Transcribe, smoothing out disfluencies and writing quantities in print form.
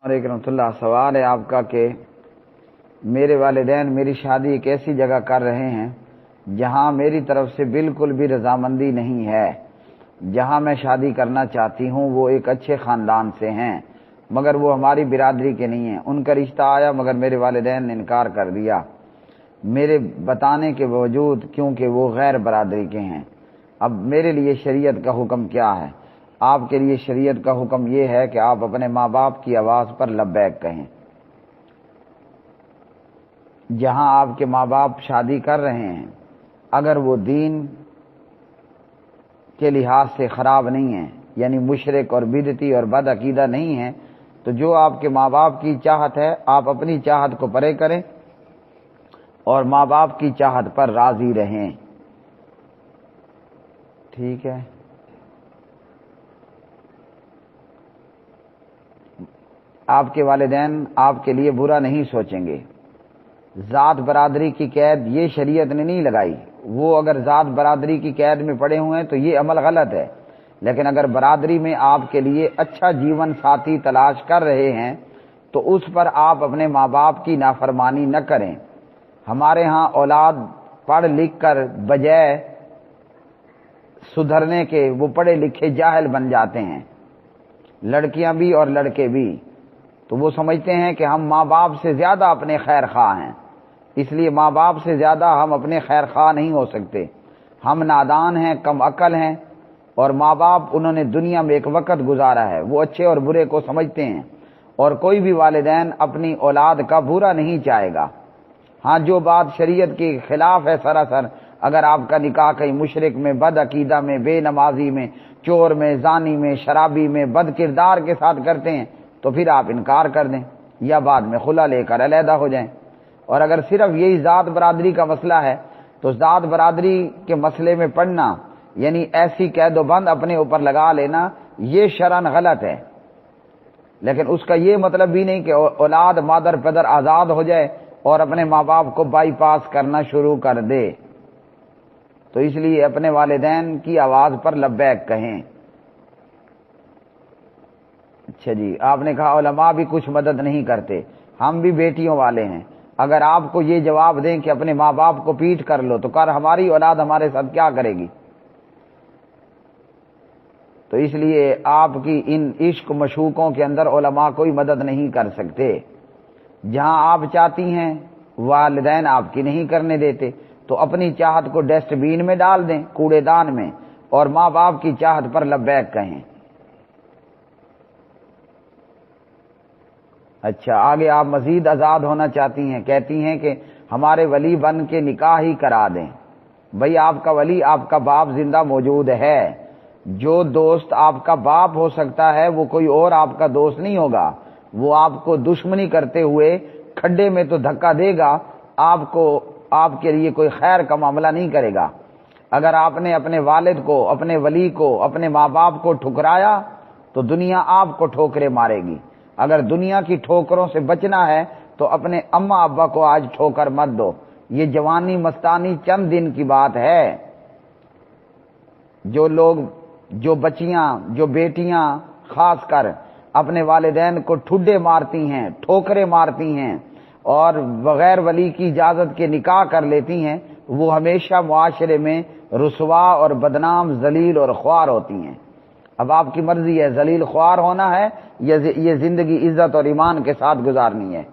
علیکم رحمۃ اللہ۔ سوال ہے آپ کا کہ میرے والدین میری شادی ایک ایسی جگہ کر رہے ہیں جہاں میری طرف سے بالکل بھی رضامندی نہیں ہے۔ جہاں میں شادی کرنا چاہتی ہوں وہ ایک اچھے خاندان سے ہیں مگر وہ ہماری برادری کے نہیں ہیں۔ ان کا رشتہ آیا مگر میرے والدین نے انکار کر دیا میرے بتانے کے باوجود، کیونکہ وہ غیر برادری کے ہیں۔ اب میرے لیے شریعت کا حکم کیا ہے؟ آپ کے لیے شریعت کا حکم یہ ہے کہ آپ اپنے ماں باپ کی آواز پر لبیک کہیں۔ جہاں آپ کے ماں باپ شادی کر رہے ہیں اگر وہ دین کے لحاظ سے خراب نہیں ہیں، یعنی مشرک اور بدعتی اور بد عقیدہ نہیں ہیں، تو جو آپ کے ماں باپ کی چاہت ہے آپ اپنی چاہت کو پرے کریں اور ماں باپ کی چاہت پر راضی رہیں۔ ٹھیک ہے؟ آپ کے والدین آپ کے لیے برا نہیں سوچیں گے۔ ذات برادری کی قید یہ شریعت نے نہیں لگائی۔ وہ اگر ذات برادری کی قید میں پڑے ہوئے ہیں تو یہ عمل غلط ہے، لیکن اگر برادری میں آپ کے لیے اچھا جیون ساتھی تلاش کر رہے ہیں تو اس پر آپ اپنے ماں باپ کی نافرمانی نہ کریں۔ ہمارے ہاں اولاد پڑھ لکھ کر بجائے سدھرنے کے وہ پڑھے لکھے جاہل بن جاتے ہیں، لڑکیاں بھی اور لڑکے بھی۔ تو وہ سمجھتے ہیں کہ ہم ماں باپ سے زیادہ اپنے خیر خواہ ہیں، اس لیے ماں باپ سے زیادہ ہم اپنے خیر خواہ نہیں ہو سکتے۔ ہم نادان ہیں، کم عقل ہیں، اور ماں باپ انہوں نے دنیا میں ایک وقت گزارا ہے، وہ اچھے اور برے کو سمجھتے ہیں، اور کوئی بھی والدین اپنی اولاد کا برا نہیں چاہے گا۔ ہاں جو بات شریعت کے خلاف ہے سراسر، اگر آپ کا نکاح کہیں مشرک میں، بد عقیدہ میں، بے نمازی میں، چور میں، زانی میں، شرابی میں، بد کردار کے ساتھ کرتے ہیں تو پھر آپ انکار کر دیں یا بعد میں خلا لے کر علیحدہ ہو جائیں۔ اور اگر صرف یہی ذات برادری کا مسئلہ ہے تو ذات برادری کے مسئلے میں پڑنا، یعنی ایسی قید و بند اپنے اوپر لگا لینا، یہ شرعاً غلط ہے، لیکن اس کا یہ مطلب بھی نہیں کہ اولاد مادر پدر آزاد ہو جائے اور اپنے ماں باپ کو بائی پاس کرنا شروع کر دے۔ تو اس لیے اپنے والدین کی آواز پر لبیک کہیں۔ اچھا جی، آپ نے کہا علماء بھی کچھ مدد نہیں کرتے، ہم بھی بیٹیوں والے ہیں۔ اگر آپ کو یہ جواب دیں کہ اپنے ماں باپ کو پیٹ کر لو تو کر ہماری اولاد ہمارے ساتھ کیا کرے گی؟ تو اس لیے آپ کی ان عشق مشوقوں کے اندر علماء کوئی مدد نہیں کر سکتے۔ جہاں آپ چاہتی ہیں والدین آپ کی نہیں کرنے دیتے تو اپنی چاہت کو ڈسٹ بین میں ڈال دیں، کوڑے دان میں، اور ماں باپ کی چاہت پر لبیک کہیں۔ اچھا، آگے آپ مزید آزاد ہونا چاہتی ہیں، کہتی ہیں کہ ہمارے ولی بن کے نکاح ہی کرا دیں۔ بھئی آپ کا ولی آپ کا باپ زندہ موجود ہے، جو دوست آپ کا باپ ہو سکتا ہے وہ کوئی اور آپ کا دوست نہیں ہوگا۔ وہ آپ کو دشمنی کرتے ہوئے کھڈے میں تو دھکا دے گا، آپ کے لیے کوئی خیر کا معاملہ نہیں کرے گا۔ اگر آپ نے اپنے والد کو، اپنے ولی کو، اپنے ماں باپ کو ٹھکرایا تو دنیا آپ کو ٹھوکریں مارے گی۔ اگر دنیا کی ٹھوکروں سے بچنا ہے تو اپنے اماں ابا کو آج ٹھوکر مت دو۔ یہ جوانی مستانی چند دن کی بات ہے۔ جو لوگ، جو بچیاں، جو بیٹیاں خاص کر اپنے والدین کو ٹھڈے مارتی ہیں، ٹھوکریں مارتی ہیں اور بغیر ولی کی اجازت کے نکاح کر لیتی ہیں، وہ ہمیشہ معاشرے میں رسوا اور بدنام، ذلیل اور خوار ہوتی ہیں۔ اب آپ کی مرضی ہے، ذلیل خوار ہونا ہے یا یہ زندگی عزت اور ایمان کے ساتھ گزارنی ہے۔